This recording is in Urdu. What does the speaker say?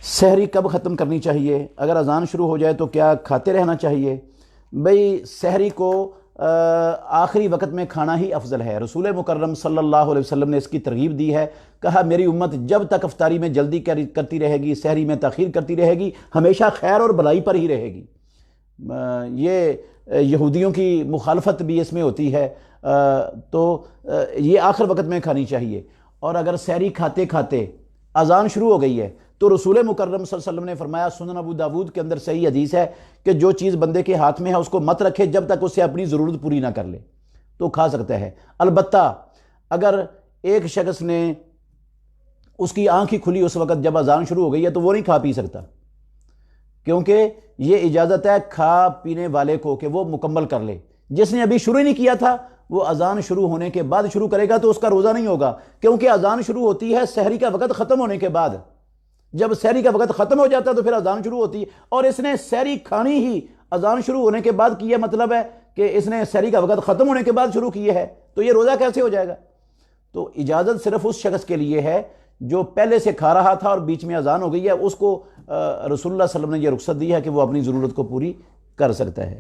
سحری کب ختم کرنی چاہیے؟ اگر اذان شروع ہو جائے تو کیا کھاتے رہنا چاہیے؟ بھئی سحری کو آخری وقت میں کھانا ہی افضل ہے۔ رسول مکرم صلی اللہ علیہ وسلم نے اس کی ترغیب دی ہے، کہا میری امت جب تک افطاری میں جلدی کرتی رہے گی، سحری میں تاخیر کرتی رہے گی، ہمیشہ خیر اور بھلائی پر ہی رہے گی۔ یہ یہودیوں کی مخالفت بھی اس میں ہوتی ہے، تو یہ آخر وقت میں کھانی چاہیے۔ اور اگر سحری کھاتے کھاتے اذان شروع ہو گئی ہے تو رسول مکرم صلی اللہ علیہ وسلم نے فرمایا، سنن ابو داود کے اندر صحیح حدیث ہے کہ جو چیز بندے کے ہاتھ میں ہے اس کو مت رکھے جب تک اس سے اپنی ضرورت پوری نہ کر لے، تو کھا سکتا ہے۔ البتہ اگر ایک شخص نے اس کی آنکھ ہی کھلی اس وقت جب اذان شروع ہو گئی ہے تو وہ نہیں کھا پی سکتا، کیونکہ یہ اجازت ہے کھا پینے والے کو کہ وہ مکمل کر لے۔ جس نے ابھی شروع نہیں کیا تھا وہ اذان شروع ہونے کے بعد شروع کرے گا تو اس کا روزہ نہیں ہوگا، کیونکہ اذان شروع ہوتی ہے سحری کا وقت ختم ہونے کے بعد۔ جب سحری کا وقت ختم ہو جاتا ہے تو پھر اذان شروع ہوتی ہے، اور اس نے سحری کھانی ہی اذان شروع ہونے کے بعد کی ہے، مطلب ہے کہ اس نے سحری کا وقت ختم ہونے کے بعد شروع کیا ہے، تو یہ روزہ کیسے ہو جائے گا؟ تو اجازت صرف اس شخص کے لیے ہے جو پہلے سے کھا رہا تھا اور بیچ میں اذان ہو گئی ہے، اس کو رسول اللہ صلی اللہ علیہ وسلم نے یہ رخصت دی ہے کہ وہ اپنی ضرورت کو پوری کر سکتا ہے۔